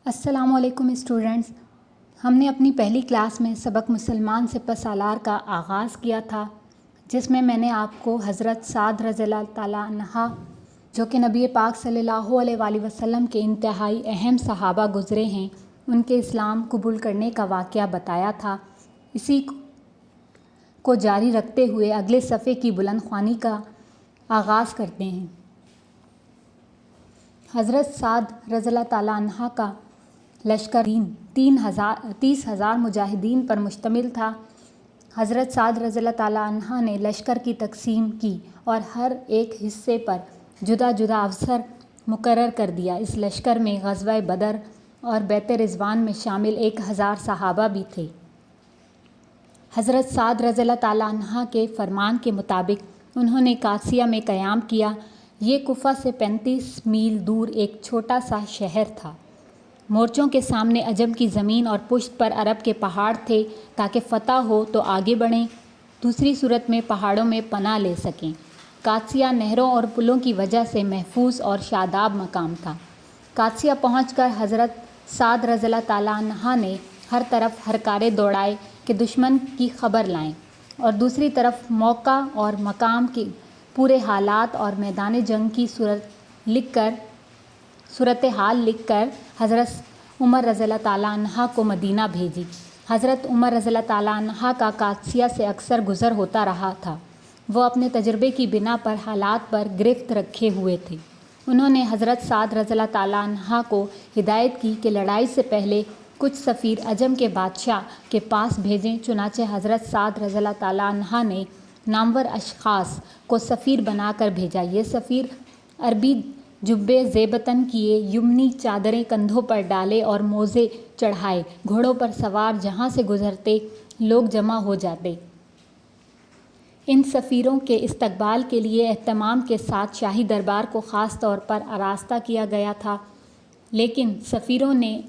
السلام علیکم اسٹوڈنٹس، ہم نے اپنی پہلی کلاس میں سبق مسلمان سپہ سالار کا آغاز کیا تھا، جس میں نے آپ کو حضرت سعد رضی اللہ تعالیٰ عنہ جو کہ نبی پاک صلی اللہ علیہ وآلہ وسلم کے انتہائی اہم صحابہ گزرے ہیں، ان کے اسلام قبول کرنے کا واقعہ بتایا تھا۔ اسی کو جاری رکھتے ہوئے اگلے صفحے کی بلند خوانی کا آغاز کرتے ہیں۔ حضرت سعد رضی اللہ تعالیٰ عنہ کا لشکر 30,000 مجاہدین پر مشتمل تھا۔ حضرت سعد رضی اللہ تعالیٰ عنہ نے لشکر کی تقسیم کی اور ہر ایک حصے پر جدا جدا افسر مقرر کر دیا۔ اس لشکر میں غزوہ بدر اور بیعت رضوان میں شامل 1000 صحابہ بھی تھے۔ حضرت سعد رضی اللہ تعالیٰ عنہ کے فرمان کے مطابق انہوں نے قادسیہ میں قیام کیا۔ یہ کوفہ سے 35 میل دور ایک چھوٹا سا شہر تھا۔ مورچوں کے سامنے عجم کی زمین اور پشت پر عرب کے پہاڑ تھے تاکہ فتح ہو تو آگے بڑھیں، دوسری صورت میں پہاڑوں میں پناہ لے سکیں۔ قادسیہ نہروں اور پلوں کی وجہ سے محفوظ اور شاداب مقام تھا۔ قادسیہ پہنچ کر حضرت سعد رضی اللہ تعالیٰ عنہ نے ہر طرف ہرکارے دوڑائے کہ دشمن کی خبر لائیں، اور دوسری طرف موقع اور مقام کے پورے حالات اور میدان جنگ کی صورتحال لکھ کر حضرت عمر رضی اللہ تعالیٰ عنہ کو مدینہ بھیجی۔ حضرت عمر رضی اللہ تعالیٰ عنہ کا قادسیہ سے اکثر گزر ہوتا رہا تھا۔ وہ اپنے تجربے کی بنا پر حالات پر گرفت رکھے ہوئے تھے۔ انہوں نے حضرت سعد رضی اللہ تعالیٰ عنہ کو ہدایت کی کہ لڑائی سے پہلے کچھ سفیر عجم کے بادشاہ کے پاس بھیجیں۔ چنانچہ حضرت سعد رضی اللہ تعالیٰ عنہ نے نامور اشخاص کو سفیر بنا کر بھیجا۔ یہ سفیر عربی جبے زیبتن کیے، یمنی چادریں کندھوں پر ڈالے اور موزے چڑھائے گھوڑوں پر سوار جہاں سے گزرتے لوگ جمع ہو جاتے۔ ان سفیروں کے استقبال کے لیے اہتمام کے ساتھ شاہی دربار کو خاص طور پر آراستہ کیا گیا تھا، لیکن سفیروں نے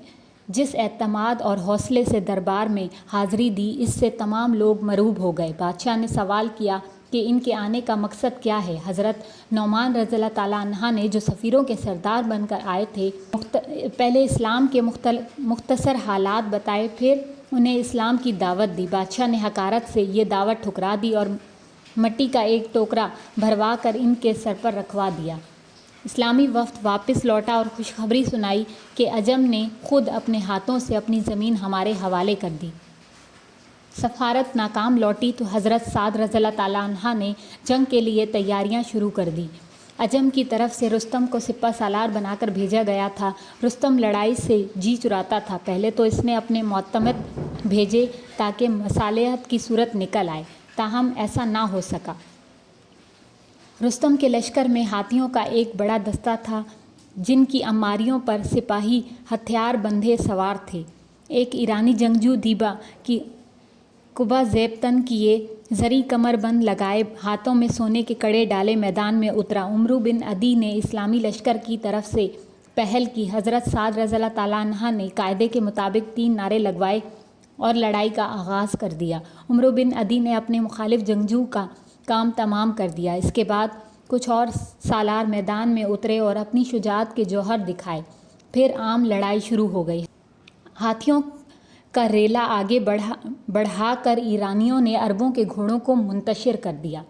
جس اعتماد اور حوصلے سے دربار میں حاضری دی، اس سے تمام لوگ مرعوب ہو گئے۔ بادشاہ نے سوال کیا کہ ان کے آنے کا مقصد کیا ہے۔ حضرت نعمان رضی اللہ تعالیٰ عنہ نے، جو سفیروں کے سردار بن کر آئے تھے، پہلے اسلام کے مختصر حالات بتائے، پھر انہیں اسلام کی دعوت دی۔ بادشاہ نے حقارت سے یہ دعوت ٹھکرا دی اور مٹی کا ایک ٹوکرا بھروا کر ان کے سر پر رکھوا دیا۔ اسلامی وفد واپس لوٹا اور خوشخبری سنائی کہ عجم نے خود اپنے ہاتھوں سے اپنی زمین ہمارے حوالے کر دی۔ سفارت ناکام لوٹی تو حضرت سعد رضی اللہ تعالیٰ عنہ نے جنگ کے لیے تیاریاں شروع کر دی۔ عجم کی طرف سے رستم کو سپہ سالار بنا کر بھیجا گیا تھا۔ رستم لڑائی سے جی چراتا تھا۔ پہلے تو اس نے اپنے معتمد بھیجے تاکہ مصالحت کی صورت نکل آئے، تاہم ایسا نہ ہو سکا۔ رستم کے لشکر میں ہاتھیوں کا ایک بڑا دستہ تھا، جن کی اماریوں پر سپاہی ہتھیار بندھے سوار تھے۔ ایک ایرانی جنگجو دیبا کی قبہ زیبتن کیے، زری کمر بند لگائے، ہاتھوں میں سونے کے کڑے ڈالے میدان میں اترا۔ عمرو بن عدی نے اسلامی لشکر کی طرف سے پہل کی۔ حضرت سعد رضی اللہ تعالیٰ عنہ نے قاعدے کے مطابق 3 نعرے لگوائے اور لڑائی کا آغاز کر دیا۔ عمرو بن عدی نے اپنے مخالف جنگجو کا کام تمام کر دیا۔ اس کے بعد کچھ اور سالار میدان میں اترے اور اپنی شجاعت کے جوہر دکھائے۔ پھر عام لڑائی شروع ہو گئی۔ ہاتھیوں کا ریلا آگے بڑھا کر ایرانیوں نے عربوں کے گھوڑوں کو منتشر کر دیا۔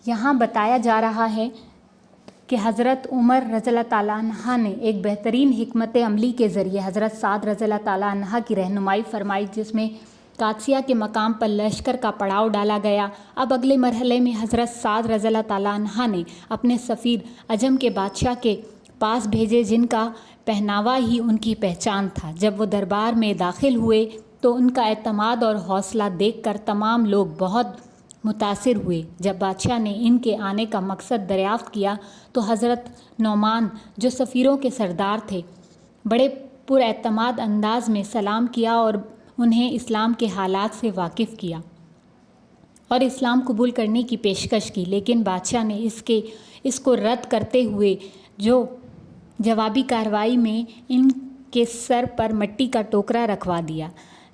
یہاں بتایا جا رہا ہے کہ حضرت عمر رضی اللہ تعالیٰ عنہ نے ایک بہترین حکمت عملی کے ذریعے حضرت سعد رضی اللہ تعالیٰ عنہ کی رہنمائی فرمائی، جس میں قادسیہ کے مقام پر لشکر کا پڑاؤ ڈالا گیا۔ اب اگلے مرحلے میں حضرت سعد رضی اللہ تعالیٰ عنہ نے اپنے سفیر عجم کے بادشاہ کے پاس بھیجے، جن کا پہناوا ہی ان کی پہچان تھا۔ جب وہ دربار میں داخل ہوئے تو ان کا اعتماد اور حوصلہ دیکھ کر تمام لوگ بہت متاثر ہوئے۔ جب بادشاہ نے ان کے آنے کا مقصد دریافت کیا تو حضرت نعمان، جو سفیروں کے سردار تھے، بڑے پراعتماد انداز میں سلام کیا اور انہیں اسلام کے حالات سے واقف کیا اور اسلام قبول کرنے کی پیشکش کی، لیکن بادشاہ نے اس کو رد کرتے ہوئے جوابی کارروائی میں ان کے سر پر مٹی کا ٹوکرا رکھوا دیا۔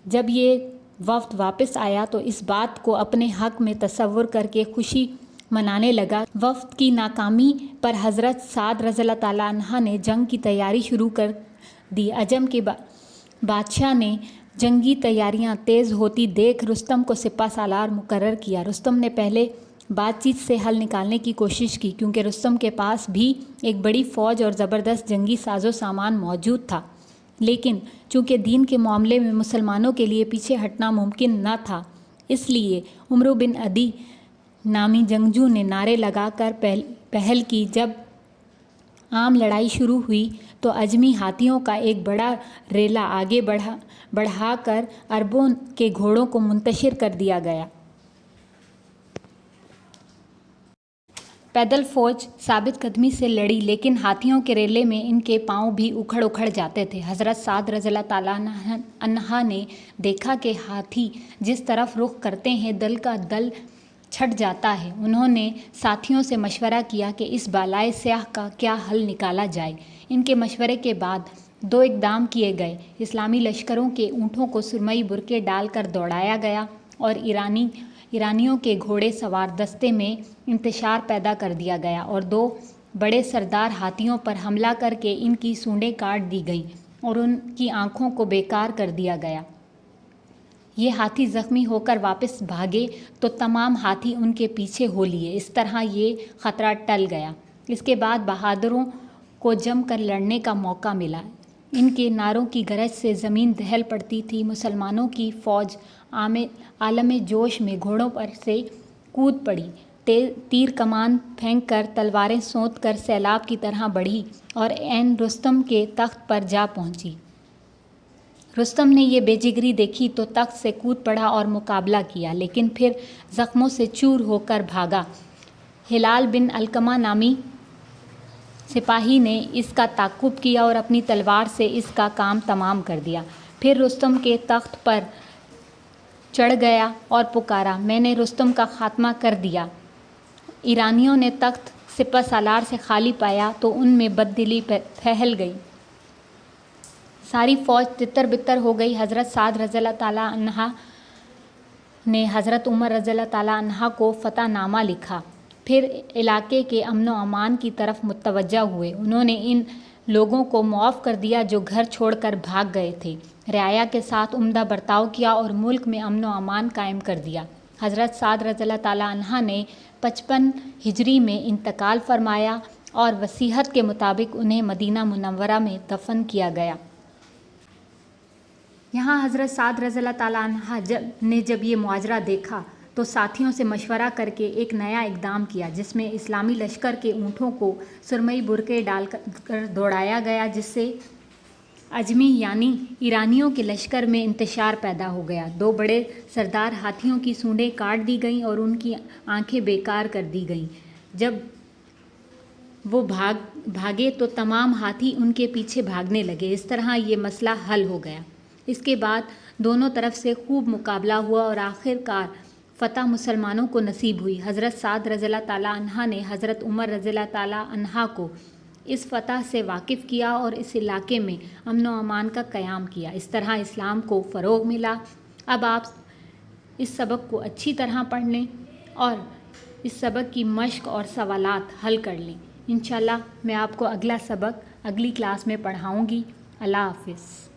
جب یہ وفد واپس آیا تو اس بات کو اپنے حق میں تصور کر کے خوشی منانے لگا۔ وفد کی ناکامی پر حضرت سعد رضی اللہ تعالیٰ عنہ نے جنگ کی تیاری شروع کر دی۔ عجم کے بادشاہ نے جنگی تیاریاں تیز ہوتی دیکھ رستم کو سپہ سالار مقرر کیا۔ رستم نے پہلے بات چیت سے حل نکالنے کی کوشش کی، کیونکہ رستم کے پاس بھی ایک بڑی فوج اور زبردست جنگی ساز و سامان موجود تھا، لیکن چونکہ دین کے معاملے میں مسلمانوں کے لیے پیچھے ہٹنا ممکن نہ تھا، اس لیے عمرو بن عدی نامی جنگجو نے نعرے لگا کر پہل کی۔ جب عام لڑائی شروع ہوئی تو اجمی ہاتھیوں کا ایک بڑا ریلا آگے بڑھا کر عربوں کے گھوڑوں کو منتشر کر دیا گیا۔ پیدل فوج ثابت قدمی سے لڑی، لیکن ہاتھیوں کے ریلے میں ان کے پاؤں بھی اکھڑ جاتے تھے۔ حضرت سعد رضی اللہ تعالیٰ عنہ نے دیکھا کہ ہاتھی جس طرف رخ کرتے ہیں دل کا دل چھٹ جاتا ہے۔ انہوں نے ساتھیوں سے مشورہ کیا کہ اس بالائے سیاہ کا کیا حل نکالا جائے۔ ان کے مشورے کے بعد 2 اقدام کیے گئے۔ اسلامی لشکروں کے اونٹوں کو سرمئی برقعے ڈال کر دوڑایا گیا اور ایرانیوں کے گھوڑے سوار دستے میں انتشار پیدا کر دیا گیا اور 2 بڑے سردار ہاتھیوں پر حملہ کر کے ان کی سونڈیں کاٹ دی گئیں اور ان کی آنکھوں کو بیکار کر دیا گیا۔ یہ ہاتھی زخمی ہو کر واپس بھاگے تو تمام ہاتھی ان کے پیچھے ہو لیے۔ اس طرح یہ خطرہ ٹل گیا۔ اس کے بعد بہادروں کو جم کر لڑنے کا موقع ملا۔ ان کے نعروں کی گرج سے زمین دہل پڑتی تھی۔ مسلمانوں کی فوج عالم جوش میں گھوڑوں پر سے کود پڑی، تیر کمان پھینک کر تلواریں سونت کر سیلاب کی طرح بڑھی اور عین رستم کے تخت پر جا پہنچی۔ رستم نے یہ بے جگری دیکھی تو تخت سے کود پڑا اور مقابلہ کیا، لیکن پھر زخموں سے چور ہو کر بھاگا۔ ہلال بن علقمہ نامی سپاہی نے اس کا تعاقب کیا اور اپنی تلوار سے اس کا کام تمام کر دیا۔ پھر رستم کے تخت پر چڑھ گیا اور پکارا، میں نے رستم کا خاتمہ کر دیا۔ ایرانیوں نے تخت سپہ سالار سے خالی پایا تو ان میں بددلی پھیل گئی۔ ساری فوج تتر بتر ہو گئی۔ حضرت سعد رضی اللہ تعالیٰ عنہ نے حضرت عمر رضی اللہ تعالیٰ عنہ کو فتح نامہ لکھا، پھر علاقے کے امن و امان کی طرف متوجہ ہوئے۔ انہوں نے ان لوگوں کو معاف کر دیا جو گھر چھوڑ کر بھاگ گئے تھے، رعایا کے ساتھ عمدہ برتاؤ کیا اور ملک میں امن و امان قائم کر دیا۔ حضرت سعد رضی اللہ تعالیٰ عنہ نے 55 ہجری میں انتقال فرمایا اور وصیت کے مطابق انہیں مدینہ منورہ میں دفن کیا گیا۔ یہاں حضرت سعد رضی اللہ تعالیٰ عنہ نے جب یہ ماجرا دیکھا تو ساتھیوں سے مشورہ کر کے ایک نیا اقدام کیا، جس میں اسلامی لشکر کے اونٹوں کو سرمئی برقعے ڈال کر دوڑایا گیا، جس سے اجمی یعنی ایرانیوں کے لشکر میں انتشار پیدا ہو گیا۔ 2 بڑے سردار ہاتھیوں کی سونڈیں کاٹ دی گئیں اور ان کی آنکھیں بیکار کر دی گئیں۔ جب وہ بھاگے تو تمام ہاتھی ان کے پیچھے بھاگنے لگے۔ اس طرح یہ مسئلہ حل ہو گیا۔ اس کے بعد دونوں طرف سے خوب مقابلہ ہوا اور آخر کار فتح مسلمانوں کو نصیب ہوئی۔ حضرت سعد رضی اللہ تعالیٰ عنہ نے حضرت عمر رضی اللہ تعالیٰ عنہ کو اس فتح سے واقف کیا اور اس علاقے میں امن و امان کا قیام کیا۔ اس طرح اسلام کو فروغ ملا۔ اب آپ اس سبق کو اچھی طرح پڑھ لیں اور اس سبق کی مشق اور سوالات حل کر لیں۔ انشاءاللہ میں آپ کو اگلا سبق اگلی کلاس میں پڑھاؤں گی۔ اللہ حافظ۔